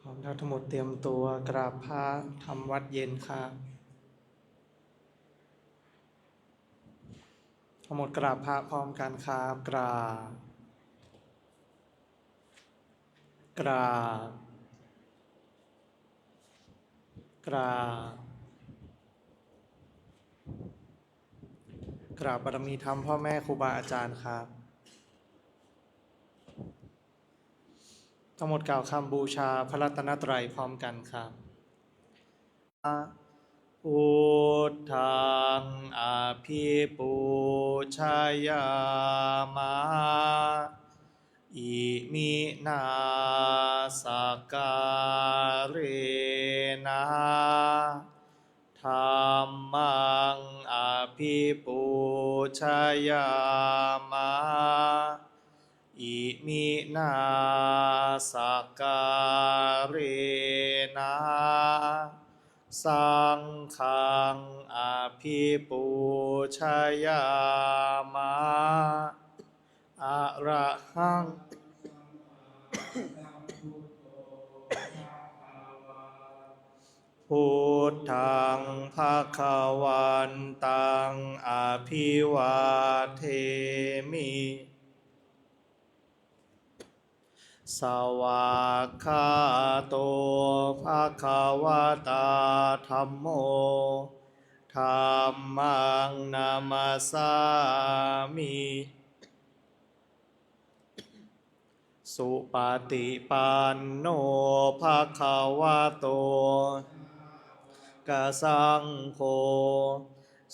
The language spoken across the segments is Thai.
เราทั้งหมดเตรียมตัวกราบพระทำวัดเย็นครับทั้งหมดกราบพระพร้อมกันครับกราบกราบกราบกราบบารมีธรรมพ่อแม่ครูบาอาจารย์ครับทั้งหมดกล่าวคำบูชาพระรัตนตรัยพร้อมกันครับพุทธังอภิปูชยามะอิมินาสการะธัมมังอภิปูชยามะอิมินาสการะสังฆังอภิปูชยามะอะระหังพุทธังภคะวันตังอภิวาเทมิสวากขาโตภคะวตาธัมโมธัมมังนามัสสามิสุปฏิปันโนภคะวะโตกะสังโฆ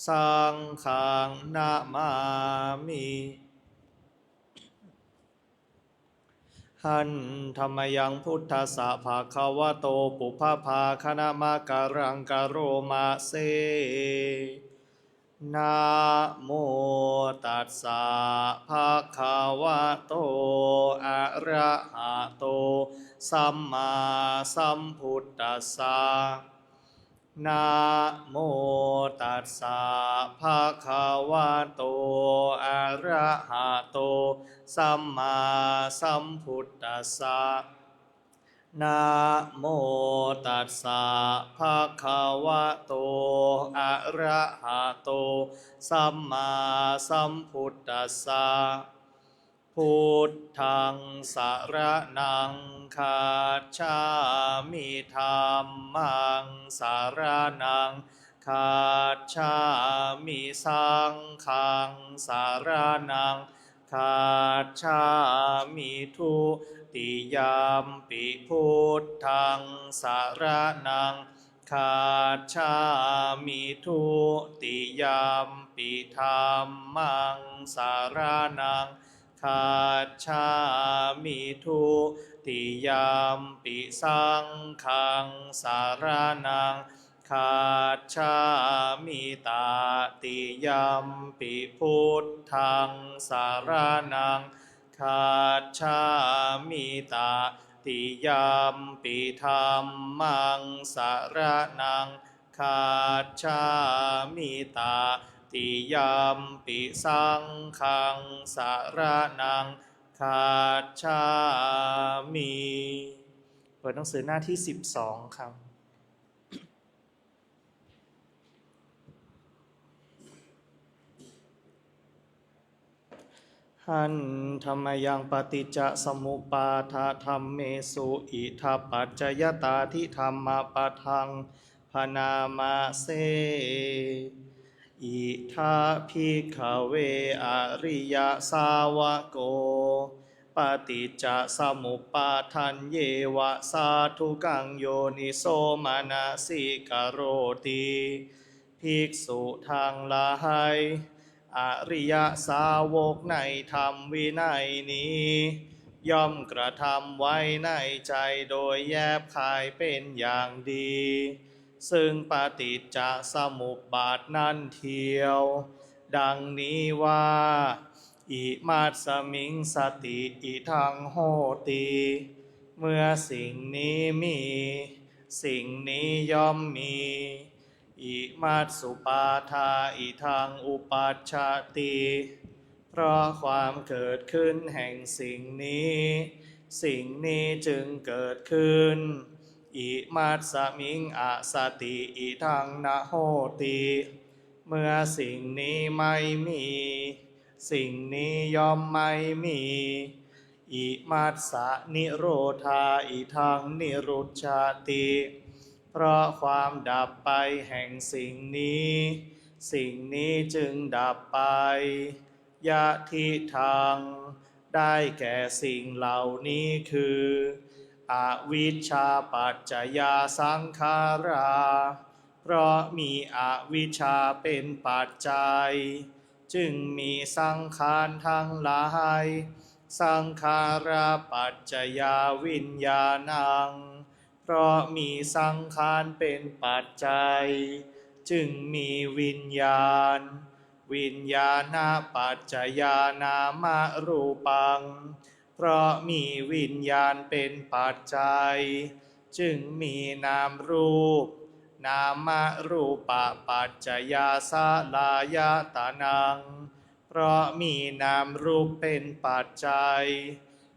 สังฆังนะมามิหันธรรมยังพุทธัสสะภะคะวะโตปุพพาคณมะการังกโรมาเซนะโมตัสสะภะคะวะโตอะระหะโตสัมมาสัมพุทธัสสะนะโมตัสสะภะคะวะโตอะระหะโตสัมมาสัมพุทธัสสะนะโมตัสสะภะคะวะโตอะระหะโตสัมมาสัมพุทธัสสะพุทธังสรณังคัจฉามิธัมมังสรณังคัจฉามิสังฆังสรณังคัจฉามิทุติยามปิพุทธังสรณังคัจฉามิทุติยามปิธัมมังสรณังคัจฉามิทุติยามปิสังฆังสารนังคัจฉามิตาติยามปิพุทธังสารนังคัจฉามิตาติยามปิธัมมังสารนังคัจฉามิตาติยามปิสังฆังสารนังคัจฉามิเปิดหนังสือหน้าที่12ครับหันธรรมยังปฏิจจสมุปปาทาธัมเมสุอิทัปปัจจยตาทิธรรมปะทังพนามาเสอิทัภิกขเวอริยสาวโกปฏิจจสมุปปาทันเยวะสาธุกังโยนิโสมนสิกโรติภิกษุทางหลายอริยสาวกในธรรมวินัยนี้ย่อมกระทำไว้ในใจโดยแยบคายเป็นอย่างดีซึ่งปฏิจจสมุปบาทนั้นเทียวดังนี้ว่าอิมัสสมิงสติอิทังโหติเมื่อสิ่งนี้มีสิ่งนี้ย่อมมีอิมัตสุปาทาอิทังอุปัชชติเพราะความเกิดขึ้นแห่งสิ่งนี้สิ่งนี้จึงเกิดขึ้น อิมัสสมิงอสติอิทังนะโหติเมื่อสิ่งนี้ไม่มีสิ่งนี้ย่อมไม่มีอิมัสสะนิโรธาอิทังนิรุจจติเพราะความดับไปแห่งสิ่งนี้สิ่งนี้จึงดับไปยะทิทังได้แก่สิ่งเหล่านี้คืออวิชชาปัจจยาสังขาราเพราะมีอวิชชาเป็นปัจจัยจึงมีสังขารทั้งหลายสังขาราปัจจยาวิญญาณังเพราะมีสังขารเป็นปัจจัยจึงมีวิญญาณวิญญาณปัจจยานามรูปังเพราะมีวิญญาณเป็นปัจจัยจึงมีนามรูปนามรูปปัจจยาสลายตานังเพราะมีนามรูปเป็นปัจจัย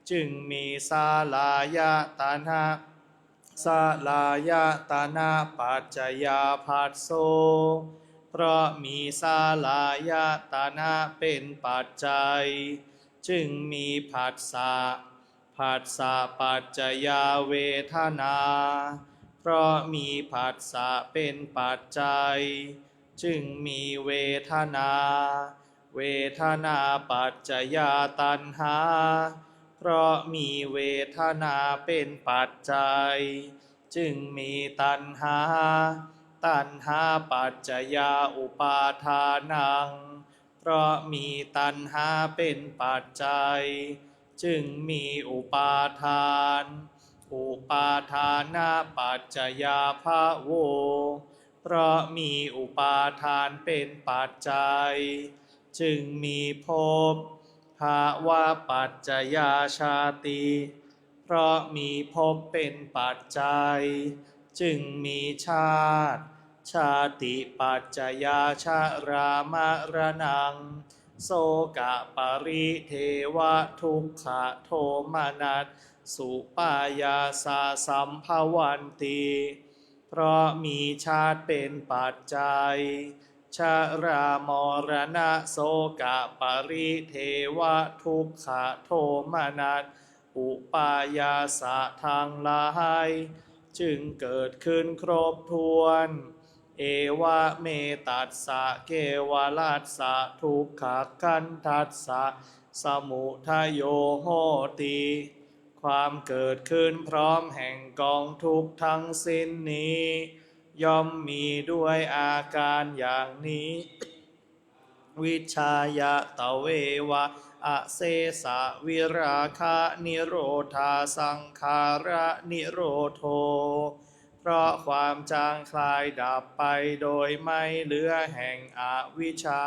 จึงมีสลายตนะสลายตนะปัจจยาภัสโสเพราะมีสลายตนะเป็นปัจจัยจึงมีผัสสะผัสสะปัจจยาเวทนาเพราะมีผัสสะเป็นปัจจัยจึงมีเวทนาเวทนาปัจจยาตัณหาเพราะมีเวทนาเป็นปัจจัยจึงมีตัณหาตัณหาปัจจยาอุปาทานังเพราะมีตัณหาเป็นปัจจัยจึงมีอุปาทานอุปาทานาปัจจยาภโวเพราะมีอุปาทานเป็นปัจจัยจึงมีภพภาวะปัจจยาชาติเพราะมีภพเป็นปัจจัยจึงมีชาติชาติปัจจยาชรามรณังโสกะปริเทวะทุกขโทมนัสสุปายาสาสัมภวันติเพราะมีชาติเป็นปัจจัยชรามรณะโสกะปริเทวะทุกขโทมนัสอุปายาสะทางหลายจึงเกิดขึ้นครบถ้วนเอวะเมตัสสะเกวลัสสะทุกขกันทัสสะสมุทัยโยโหติความเกิดขึ้นพร้อมแห่งกองทุกข์ทั้งสิ้นนี้ย่อมมีด้วยอาการอย่างนี้วิชายะตะเววะอเสสะวิราคะนิโรธาสังขาระนิโรโธเพราะความจางคลายดับไปโดยไม่เหลือแห่งอวิชชา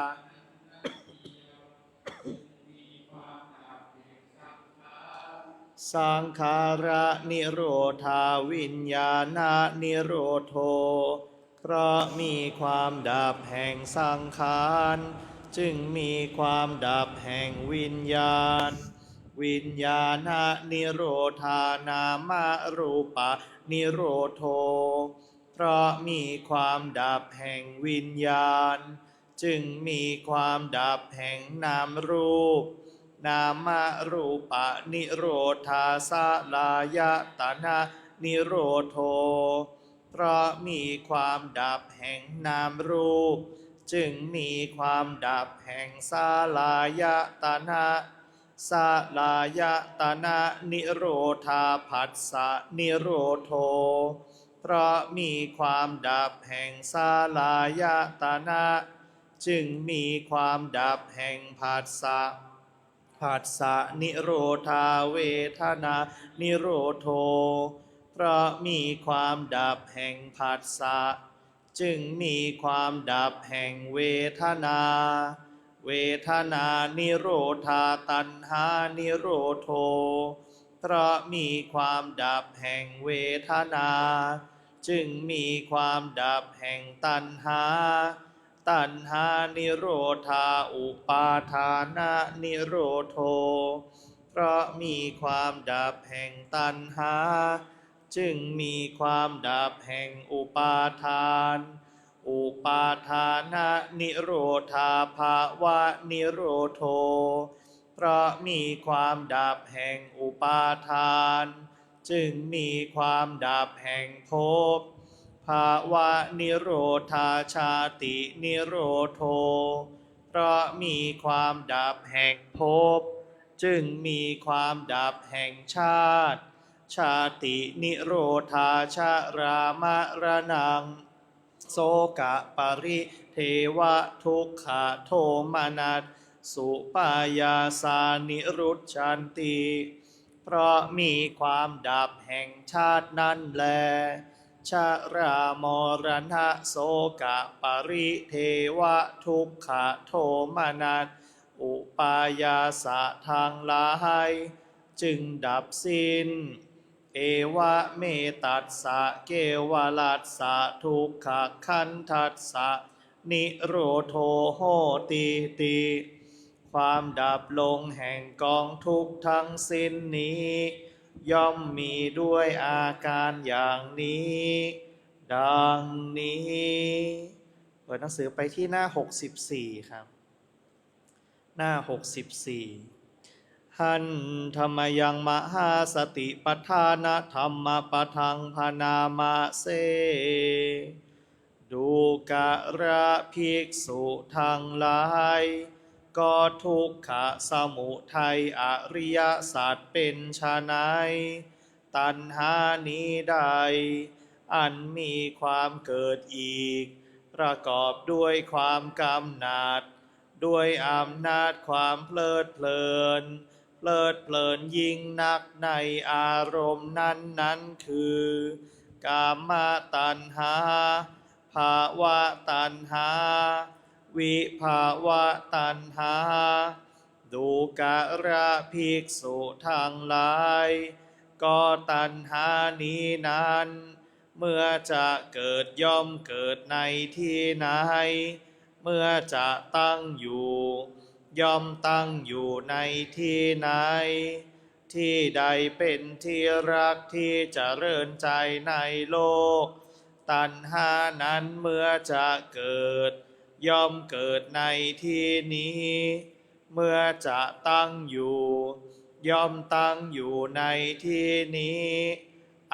สังขาระนิโรธาวิญญาณนิโรโธเพราะมีความดับแห่งสังขารจึงมีความดับแห่งวิญญาณวิญญาณนิโรธานามรูปะนิโรโธเพราะมีความดับแห่งวิญญาณจึงมีความดับแห่งนามรูปนามรูปะนิโรธาสลายตนะนิโรโธเพราะมีความดับแห่งนามรูปจึงมีความดับแห่งสลายตนะสลายตนะนิโรธาผัสสะนิโรโธเพราะมีความดับแห่งสลายตนะจึงมีความดับแห่งผัสสะผัสสะนิโรธาเวทนานิโรโธเพราะมีความดับแห่งผัสสะจึงมีความดับแห่งเวทนาเวทนานิโรธาตัณหานิโรโธเพราะมีความดับแห่งเวทนาจึงมีความดับแห่งตัณหาตัณหานิโรธาอุปาทานะนิโรโธเพราะมีความดับแห่งตัณหา จึงมีความดับแห่งอุปาทาน อุปาทานะนิโรธาภาวะนิโรโธเพราะมีความดับแห่งอุปาทาน จึงมีความดับแห่งภพ ภาวะนิโรธาชาตินิโรโธเพราะมีความดับแห่งภพ จึงมีความดับแห่งชาติ ชาตินิโรธาชรามรณัง โสกะปริเทวะทุกขโทมนัสสุปายาสานิรุจฉันติเพราะมีความดับแห่งชาตินั่นแลชรามรณะโสกะปริเทวะทุกขโทมนัสอุปายาสะทางหลายจึงดับสิ้นเอวะเมตัสสะเกวลัสสะทุกขคันทัสสะนิโรโธโหติติความดับลงแห่งกองทุกข์ทั้งสิ้นนี้ย่อมมีด้วยอาการอย่างนี้ดังนี้เปิดหนังสือไปที่หน้า64ครับหน้า64หันธรรมยังมหาสติปัฏฐานธรรมปทังพนามาเสดูกะระภิกษุทั้งหลายก็ทุกขสมุทัยอริยสัจเป็นไฉนตัณหานี้ใดอันมีความเกิดอีกประกอบด้วยความกำหนัดด้วยอำนาจความเพลิดเพลินยิ่งนักในอารมณ์นั้นคือกามตัณหาภาวะตัณหาวิภาวะตัณหาดูกะระภิกษุทั้งหลายก็ตัณหานี้นั้นเมื่อจะเกิดย่อมเกิดในที่ไหนเมื่อจะตั้งอยู่ย่อมตั้งอยู่ในที่ไหนที่ใดเป็นที่รักที่เจริญใจในโลกตัณหานั้นเมื่อจะเกิดย่อมเกิดในที่นี้เมื่อจะตั้งอยู่ย่อมตั้งอยู่ในที่นี้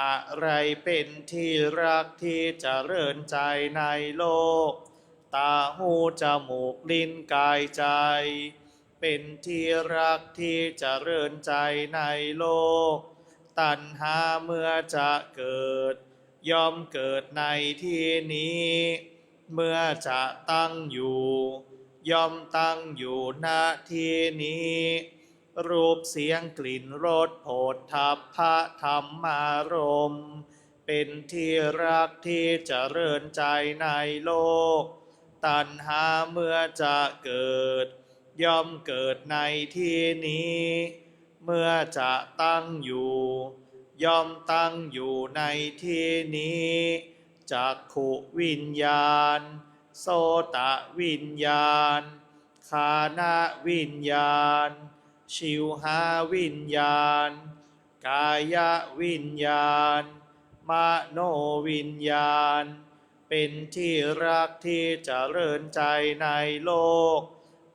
อะไรเป็นที่รักที่เจริญใจในโลกตาหูจมูกลิ้นกายใจเป็นที่รักที่เจริญใจในโลกตัณหาเมื่อจะเกิดย่อมเกิดในที่นี้เมื่อจะตั้งอยู่ย่อมตั้งอยู่ณที่นี้รูปเสียงกลิ่นรสโผฏฐัพพะธรรมารมณ์เป็นที่รักที่เจริญใจในโลกตัณหาเมื่อจะเกิดย่อมเกิดในที่นี้เมื่อจะตั้งอยู่ย่อมตั้งอยู่ในที่นี้จักขุวิญญาณโสตวิญญาณฆานวิญญาณชิวหาวิญญาณกายวิญญาณมโนวิญญาณเป็นที่รักที่เจริญใจในโลก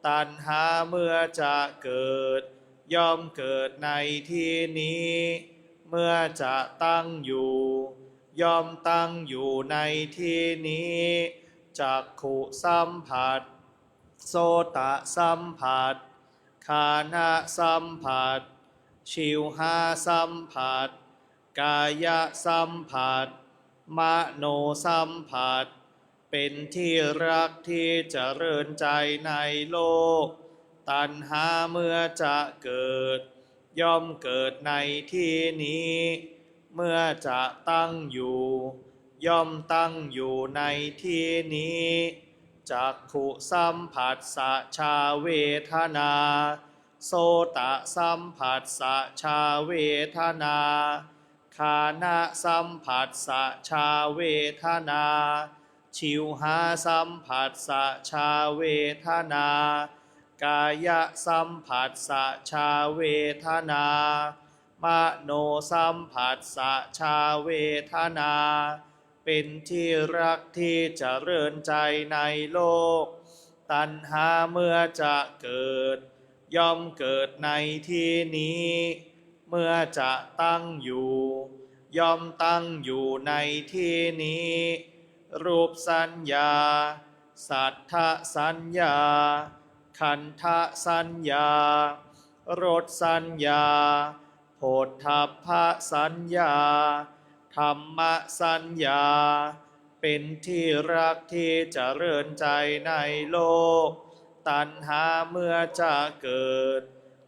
ตัณหาเมื่อจะเกิดย่อมเกิดในที่นี้เมื่อจะตั้งอยู่ย่อมตั้งอยู่ในที่นี้จักขุสัมผัสโสตสัมผัสฆานสัมผัสชิวหาสัมผัสกายสัมผัสมโนสัมผัสเป็นที่รักที่เจริญใจในโลกตัณหาเมื่อจะเกิดย่อมเกิดในที่นี้เมื่อจะตั้งอยู่ย่อมตั้งอยู่ในที่นี้จักขุสัมผัสสะชาเวทนาโสตสัมผัสสะชาเวทนาฆานสัมผัสสะชาเวทนาชิวหาสัมผัสสะชาเวทนากายสัมผัสสะชาเวทนา มโนสัมผัสสะชาเวทนาเป็นที่รักที่เจริญใจในโลกตัณหาเมื่อจะเกิดย่อมเกิดในที่นี้เมื่อจะตั้งอยู่ย่อมตั้งอยู่ในที่นี้รูปสัญญาสัทธสัญญาขันธสัญญารสสัญญาโผฏฐัพพสัญญาธรรมสัญญาเป็นที่รักที่เจริญใจในโลกตัณหาเมื่อจะเกิด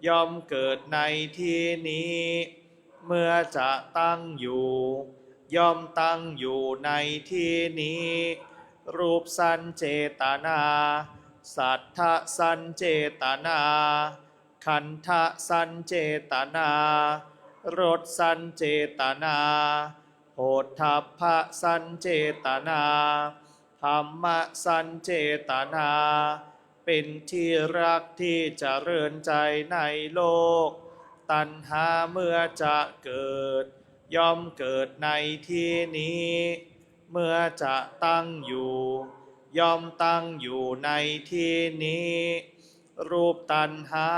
ย่อมเกิดในที่นี้เมื่อจะตั้งอยู่ย่อมตั้งอยู่ในที่นี้รูปสัญเจตนาสัทธสัญเจตนาขันธสัญเจตนารสสัญเจตนาโผฏฐัพพสัญเจตนาธรรมสัญเจตนาเป็นที่รักที่เจริญใจในโลกตัณหาเมื่อจะเกิดย่อมเกิดในที่นี้เมื่อจะตั้งอยู่ย่อมตั้งอยู่ในที่นี้รูปตัณหา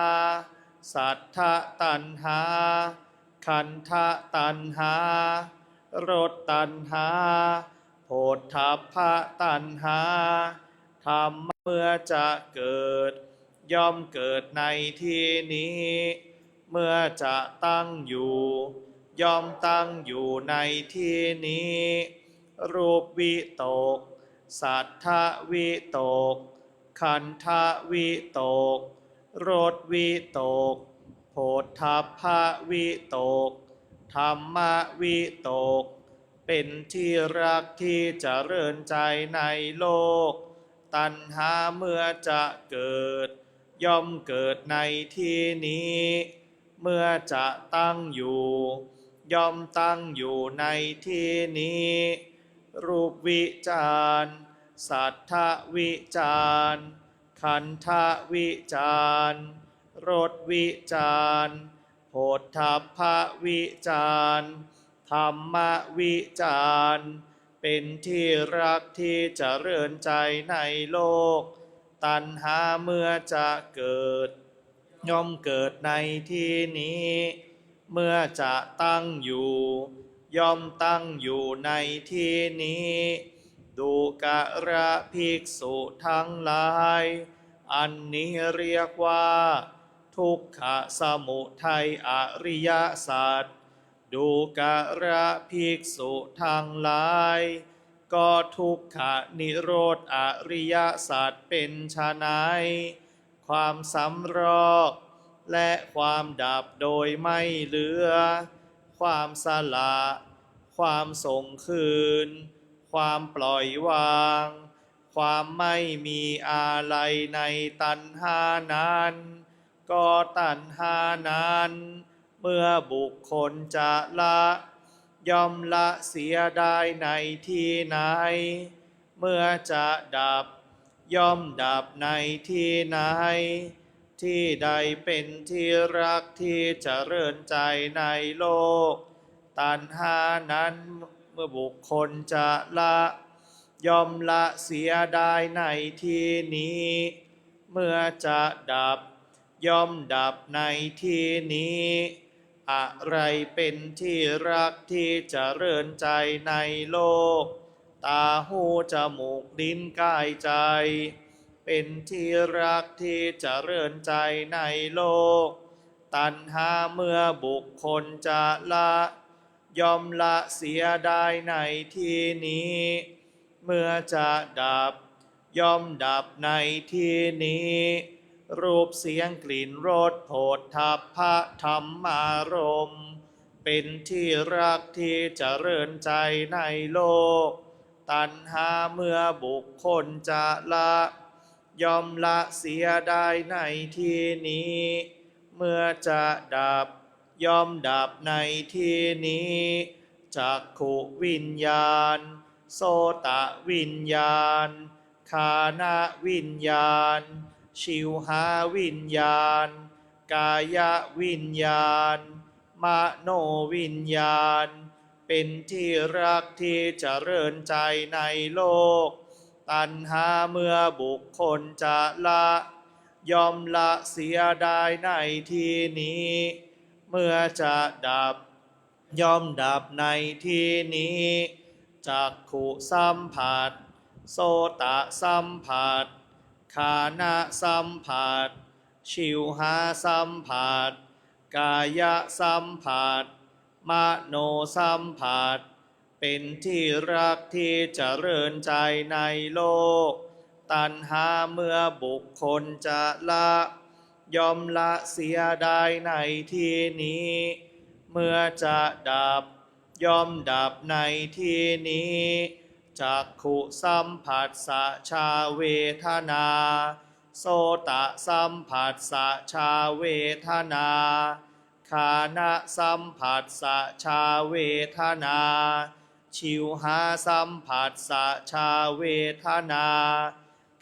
สัทธตัณหาขันธตัณหารสตัณหาโผฏฐัพพตัณหาธรรมเมื่อจะเกิดย่อมเกิดในที่นี้เมื่อจะตั้งอยู่ย่อมตั้งอยู่ในที่นี้รูปวิตกสัทธวิตกขันธวิตกรสวิตกโผฏฐัพพวิตกธรรมวิตกเป็นที่รักที่เจริญใจในโลกตัณหาเมื่อจะเกิดย่อมเกิดในที่นี้เมื่อจะตั้งอยู่ย่อมตั้งอยู่ในที่นี้รูปวิจารสัทธวิจารขันธวิจารรสวิจารโผฏฐัพพวิจารธรรมวิจารเป็นที่รักที่เจริญใจในโลกตัณหาเมื่อจะเกิดย่อมเกิดในที่นี้เมื่อจะตั้งอยู่ย่อมตั้งอยู่ในที่นี้ดูกระภิกษุทั้งหลายอันนี้เรียกว่าทุกขสมุทัยอริยสัจดูกระภิกษุทั้งหลายก็ทุกขนิโรธอริยสัจเป็นไฉนความสำรอกและความดับโดยไม่เหลือความสละความส่งคืนความปล่อยวางความไม่มีอะไรในตัณหานั้นก็ตัณหานั้นเมื่อบุคคลจะละย่อมละเสียได้ในที่ไหนเมื่อจะดับย่อมดับในที่ไหนที่ใดเป็นที่รักที่เจริญใจในโลกตัณหานั้นเมื่อบุคคลจะละย่อมละเสียได้ในที่นี้เมื่อจะดับย่อมดับในที่นี้อะไรเป็นที่รักที่เจริญใจในโลกตาหูจมูกลิ้นกายใจเป็นที่รักที่เจริญใจในโลกตัณหาเมื่อบุคคลจะละย่อมละเสียได้ในที่นี้เมื่อจะดับย่อมดับในที่นี้รูปเสียงกลิ่นรสโผฏฐัพพะธรรมารมณ์เป็นที่รักที่เจริญใจในโลกตัณหาเมื่อบุคคลจะละย่อมละเสียได้ในที่นี้เมื่อจะดับย่อมดับในที่นี้จักขุวิญญาณโสตวิญญาณฆานวิญญาณชิวหาวิญญาณกายวิญญาณ มโนวิญญาณเป็นที่รักที่เจริญใจในโลกตัณหาเมื่อบุคคลจะละย่อมละเสียได้ในที่นี้เมื่อจะดับย่อมดับในที่นี้จักขุสัมผัสโสตสัมผัสฆานะสัมผัสชิวหาสัมผัสกายสัมผัสมโนสัมผัสเป็นที่รักที่เจริญใจในโลกตัณหาเมื่อบุคคลจะละย่อมละเสียได้ในที่นี้เมื่อจะดับย่อมดับในที่นี้จักขุสัมผัสสะชาเวทนาโสตสัมผัสสะชาเวทนาฆานะสัมผัสสะชาเวทนาชิวหาสัมผัสสะชาเวทนา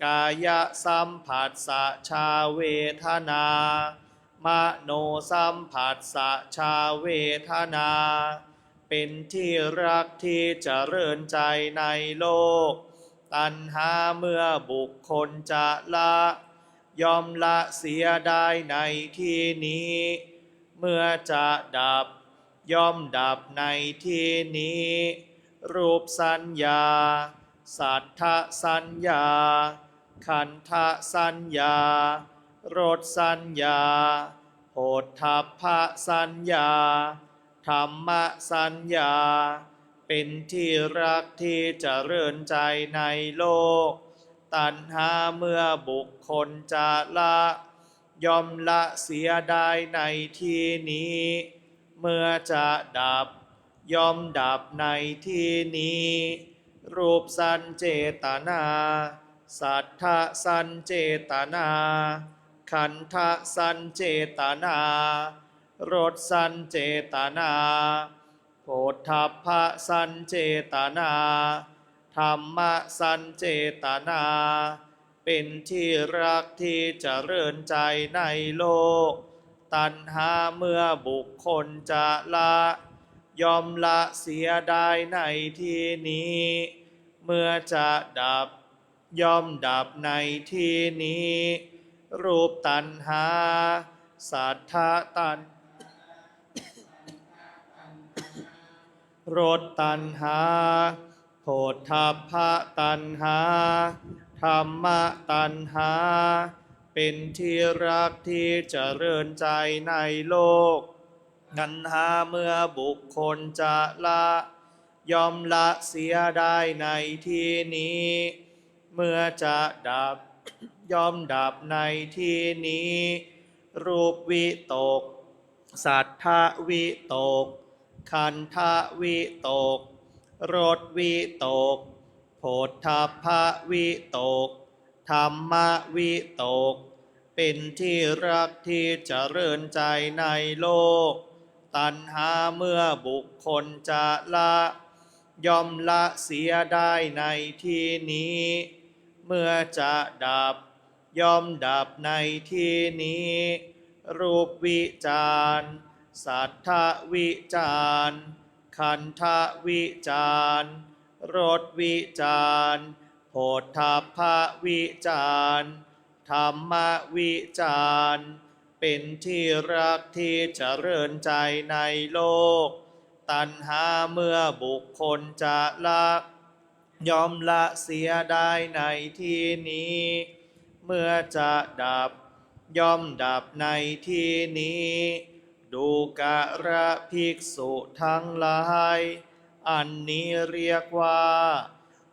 กายสัมผัสสะชาเวทนามโนสัมผัสสะชาเวทนาเป็นที่รักที่เจริญใจในโลกตัณหาเมื่อบุคคลจะละย่อมละเสียได้ในที่นี้เมื่อจะดับย่อมดับในที่นี้รูปสัญญาสัทธสัญญาขันธสัญญารสสัญญาโผฏฐัพพสัญญาธรรมสัญญาเป็นที่รักที่เจริญใจในโลกตัณหาเมื่อบุคคลจะละย่อมละเสียได้ในที่นี้เมื่อจะดับย่อมดับในที่นี้รูปสัญเจตนาสัทธสัญเจตนาขันธสัญเจตนารสสัญเจตนาโผฏฐัพพสัญเจตนาธรรมสัญเจตนาเป็นที่รักที่เจริญใจในโลกตัณหาเมื่อบุคคลจะละย่อมละเสียได้ในที่นี้เมื่อจะดับย่อมดับในที่นี้รูปตัณหาสัทธตัณรสตัณหาโผฏฐัพพตัณหาธรรมตัณหาเป็นที่รักที่เจริญใจในโลกตัณหาเมื่อบุคคลจะละย่อมละเสียได้ในที่นี้เมื่อจะดับย่อมดับในที่นี้รูปวิตกสัทธวิตกขันธวิตกรสวิตกโผฏฐัพพวิตกธรรมวิตกเป็นที่รักที่เจริญใจในโลกตัณหาเมื่อบุคคลจะละย่อมละเสียได้ในที่นี้เมื่อจะดับย่อมดับในที่นี้รูปวิจารสัทธวิจารขันธวิจารรสวิจารโผฏฐัพพวิจารธรรมวิจารเป็นที่รักที่เจริญใจในโลกตัณหาเมื่อบุคคลจะละย่อมละเสียได้ในที่นี้เมื่อจะดับย่อมดับในที่นี้ดูกระภิกษุทั้งหลายอันนี้เรียกว่า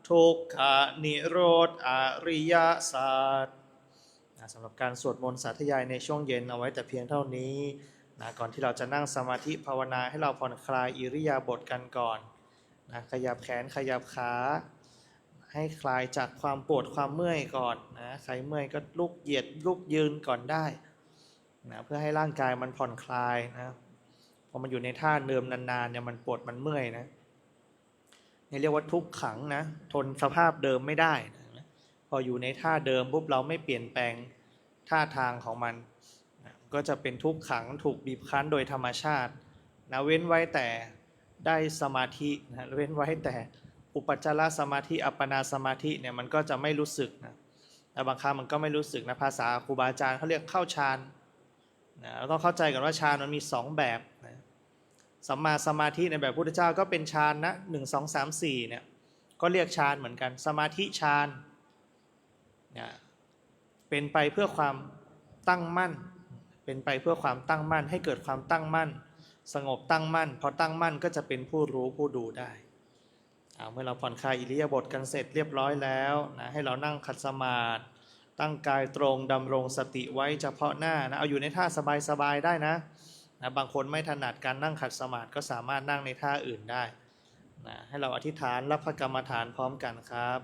ทุกขนิโรธอริยสัจสำหรับการสวดมนต์สาธยายในช่วงเย็นเอาไว้แต่เพียงเท่านี้ก่อนที่เราจะนั่งสมาธิภาวนาให้เราผ่อนคลายอิริยาบถกันก่อนขยับแขนขยับขาให้คลายจากความปวดความเมื่อยก่อนใครเมื่อยก็ลุกเหยียดลุกยืนก่อนได้เพื่อให้ร่างกายมันผ่อนคลายพอมันอยู่ในท่าเดิมนานๆเนี่ยมันปวดมันเมื่อยนี่เรียกว่าทุกขังทนสภาพเดิมไม่ได้พออยู่ในท่าเดิมปุ๊บเราไม่เปลี่ยนแปลงท่าทางของมันก็จะเป็นทุกขังถูกบีบคั้นโดยธรรมชาติ นะเว้นไว้แต่ได้สมาธินะเว้นไว้แต่อุปจารสมาธิอัปปนาสมาธิเนี่ยมันก็จะไม่รู้สึกนะแต่บางครั้งมันก็ไม่รู้สึกนะภาษาครูบาอาจารย์เขาเรียกเข้าฌานนะเราต้องเข้าใจกันว่าฌานมันมี2แบบนะสัมมาสมาธิในแบบพุทธเจ้าก็เป็นฌานนะ1 2 3 4เนี่ยก็เรียกฌานเหมือนกันสมาธิฌานนะเป็นไปเพื่อความตั้งมั่นเป็นไปเพื่อความตั้งมั่นให้เกิดความตั้งมั่นสงบตั้งมั่นพอตั้งมั่นก็จะเป็นผู้รู้ผู้ดูได้เมื่อเราผ่อนคลายอิริยาบถกันเสร็จเรียบร้อยแล้วนะให้เรานั่งขัดสมาธิตั้งกายตรงดำรงสติไว้เฉพาะหน้านะเอาอยู่ในท่าสบายๆได้นะบางคนไม่ถนัดการนั่งขัดสมาธิก็สามารถนั่งในท่าอื่นได้นะให้เราอธิษฐานรับพระกรรมฐานพร้อมกันครับ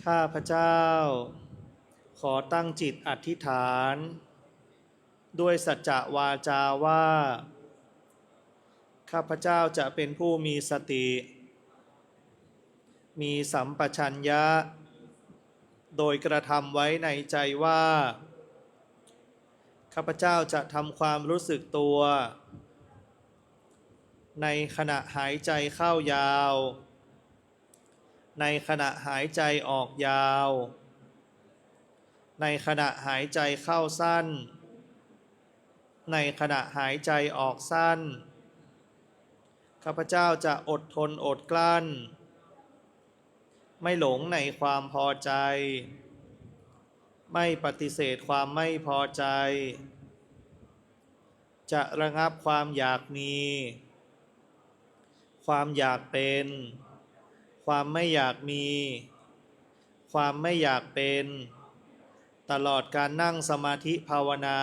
ข้าพเจ้าขอตั้งจิตอธิษฐานด้วยสัจจะวาจาว่าข้าพเจ้าจะเป็นผู้มีสติมีสัมปชัญญะโดยกระทำไว้ในใจว่าข้าพเจ้าจะทำความรู้สึกตัวในขณะหายใจเข้ายาวในขณะหายใจออกยาวในขณะหายใจเข้าสั้นในขณะหายใจออกสั้นข้าพเจ้าจะอดทนอดกลั้นไม่หลงในความพอใจไม่ปฏิเสธความไม่พอใจจะระงับความอยากมีความอยากเป็นความไม่อยากมีความไม่อยากเป็นตลอดการนั่งสมาธิภาวนา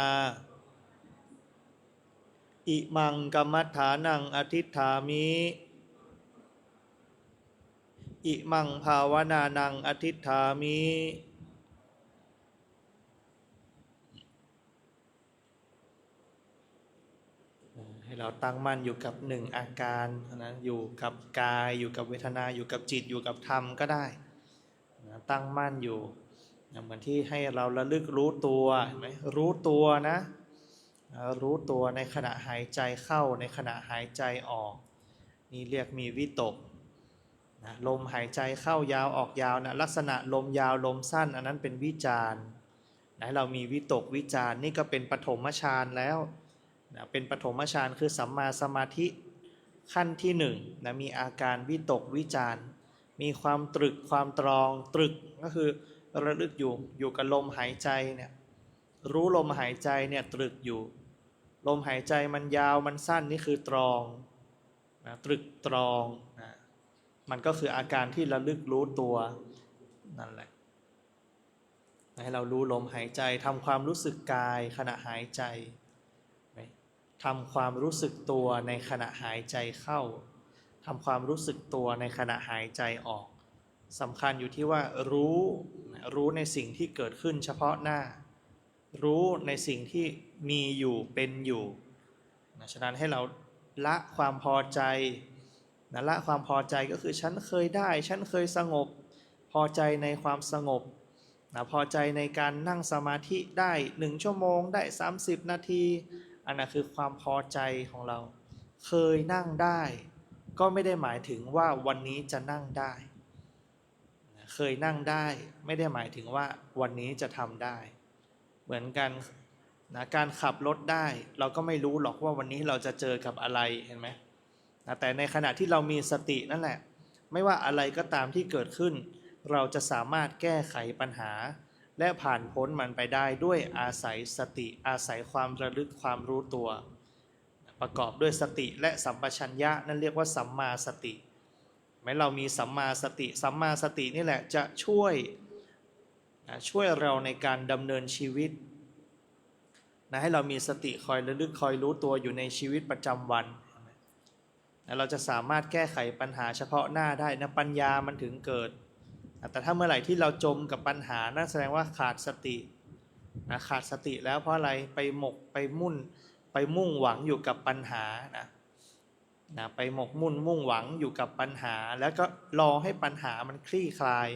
อิมังกัมมัฏฐานังอทิฏฐามิอิมังภาวนานังอทิฏฐามิให้เราตั้งมั่นอยู่กับ1อาการนะอยู่กับกายอยู่กับเวทนาอยู่กับจิตอยู่กับธรรมก็ได้นะตั้งมั่นอยู่นะเหมือนที่ให้เราระลึกรู้ตัวเห็นไหมรู้ตัวนะรู้ตัวในขณะหายใจเข้าในขณะหายใจออกนี่เรียกมีวิตกนะลมหายใจเข้ายาวออกยาวนะลักษณะลมยาวลมสั้นอันนั้นเป็นวิจารณ์นะเรามีวิตกวิจารณ์นี่ก็เป็นปฐมฌานแล้วนะเป็นปฐมฌานคือสัมมาสมาธิขั้นที่1นะมีอาการวิตกวิจารณ์มีความตรึกความตรองตรึกก็คือระลึกอยู่กับลมหายใจเนี่ยรู้ลมหายใจเนี่ยตรึกอยู่ลมหายใจมันยาวมันสั้นนี่คือตรองนะตรึกตรองนะมันก็คืออาการที่ระลึกรู้ตัวนั่นแหละให้เรารู้ลมหายใจทำความรู้สึกกายขณะหายใจทำความรู้สึกตัวในขณะหายใจเข้าทำความรู้สึกตัวในขณะหายใจออกสำคัญอยู่ที่ว่ารู้ในสิ่งที่เกิดขึ้นเฉพาะหน้ารู้ในสิ่งที่มีอยู่เป็นอยู่ฉะนั้นให้เราละความพอใจละความพอใจก็คือฉันเคยได้ฉันเคยสงบพอใจในความสงบพอใจในการนั่งสมาธิได้1 ชั่วโมงได้30 นาทีอันนั้นคือความพอใจของเราเคยนั่งได้ก็ไม่ได้หมายถึงว่าวันนี้จะนั่งได้เคยนั่งได้ไม่ได้หมายถึงว่าวันนี้จะทำได้เหมือนกันนะการขับรถได้เราก็ไม่รู้หรอกว่าวันนี้เราจะเจอกับอะไรเห็นไหมนะแต่ในขณะที่เรามีสตินั่นแหละไม่ว่าอะไรก็ตามที่เกิดขึ้นเราจะสามารถแก้ไขปัญหาและผ่านพ้นมันไปได้ด้วยอาศัยสติอาศัยความระลึกความรู้ตัวประกอบด้วยสติและสัมปชัญญะนั่นเรียกว่าสัมมาสติเรามีสัมมาสติสัมมาสตินี่แหละจะช่วยเราในการดำเนินชีวิตให้เรามีสติคอยระลึกคอยรู้ตัวอยู่ในชีวิตประจำวันเราจะสามารถแก้ไขปัญหาเฉพาะหน้าได้นะปัญญามันถึงเกิดแต่ถ้าเมื่อไหร่ที่เราจมกับปัญหานั่นแสดงว่าขาดสติขาดสติแล้วเพราะอะไรไปหมกไปมุ่งหวังอยู่กับปัญหาไปหมกมุ่งหวังอยู่กับปัญหาแล้วก็รอให้ปัญหามันคลี่คลาย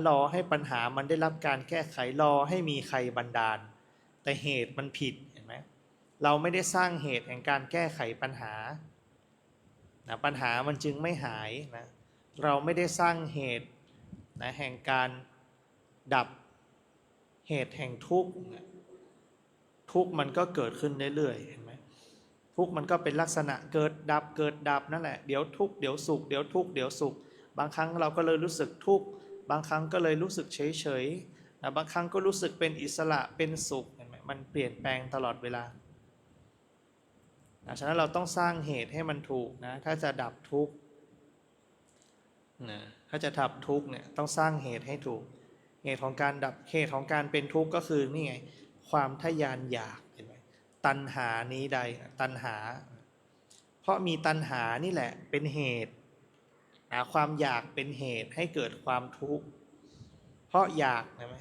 รอให้ปัญหามันได้รับการแก้ไขรอให้มีใครบันดาลแต่เหตุมันผิดเห็นไหม เราไม่ได้สร้างเหตุแห่งการแก้ไขปัญหานะปัญหามันจึงไม่หายนะเราไม่ได้สร้างเหตุนะแห่งการดับเหตุแห่งทุกข์ทุกข์มันก็เกิดขึ้นเรื่อยๆเห็นไหมทุกข์มันก็เป็นลักษณะเกิดดับเกิดดับนั่นแหละเดี๋ยวทุกข์เดี๋ยวสุขเดี๋ยวทุกข์เดี๋ยวสุขบางครั้งเราก็เลยรู้สึกทุกข์บางครั้งก็เลยรู้สึกเฉยๆนะบางครั้งก็รู้สึกเป็นอิสระเป็นสุขเห็นไหมมันเปลี่ยนแปลงตลอดเวลาฉะนั้นเราต้องสร้างเหตุให้มันถูกนะถ้าจะดับทุกข์นะถ้าจะดับทุกข์เนี่ยต้องสร้างเหตุให้ถูกเหตุของการดับเหตุของการเป็นทุกข์ก็คือนี่ไงความทยานอยากเห็นไหมตัณหานี้ใดตัณหาเพราะมีตัณหานี่แหละเป็นเหตุนะความอยากเป็นเหตุให้เกิดความทุกข์เพราะอยากใช่ไหม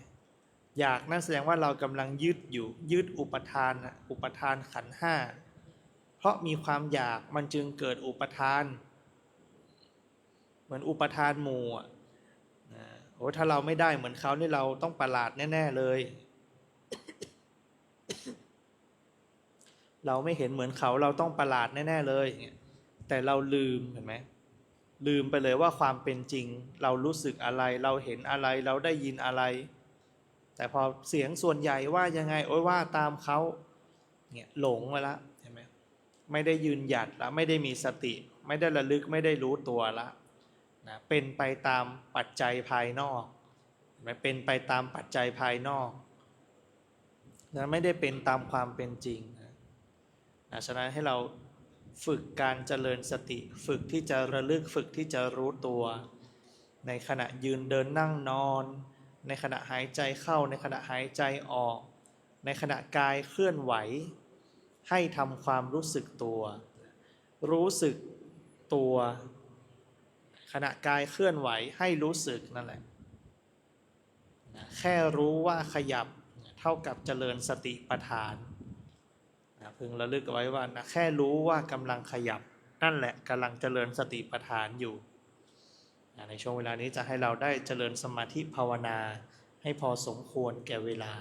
อยากนั่นแสดงว่าเรากำลังยึดอยู่ยึดอุปทานอุปทานขันธ์ห้าเพราะมีความอยากมันจึงเกิดอุปทานเหมือนอุปทานหมู่โอ้ถ้าเราไม่ได้เหมือนเขานี่เราต้องประหลาดแน่ๆเลยเราไม่เห็นเหมือนเขาเราต้องประหลาดแน่ๆเลยแต่เราลืมเห็นไหมลืมไปเลยว่าความเป็นจริงเรารู้สึกอะไรเราเห็นอะไรเราได้ยินอะไรแต่พอเสียงส่วนใหญ่ว่ายังไงโอ้ยว่าตามเขาเนี่ยหลงไปแล้วเห็นไหมไม่ได้ยืนหยัดแล้วไม่ได้มีสติไม่ได้ระลึกไม่ได้รู้ตัวละนะเป็นไปตามปัจจัยภายนอกเป็นไปตามปัจจัยภายนอกนะไม่ได้เป็นตามความเป็นจริงนะฉะนั้นให้เราฝึกการเจริญสติฝึกที่จะระลึกฝึกที่จะรู้ตัวในขณะยืนเดินนั่งนอนในขณะหายใจเข้าในขณะหายใจออกในขณะกายเคลื่อนไหวให้ทำความรู้สึกตัวรู้สึกตัวขณะกายเคลื่อนไหวให้รู้สึกนั่นแหละแค่รู้ว่าขยับเท่ากับเจริญสติปัฏฐานพึงระลึกไว้ว่านะแค่รู้ว่ากำลังขยับนั่นแหละกำลังเจริญสติปัฏฐานอยู่ในช่วงเวลานี้จะให้เราได้เจริญสมาธิภาวนาให้พอสมควรแก่เวลา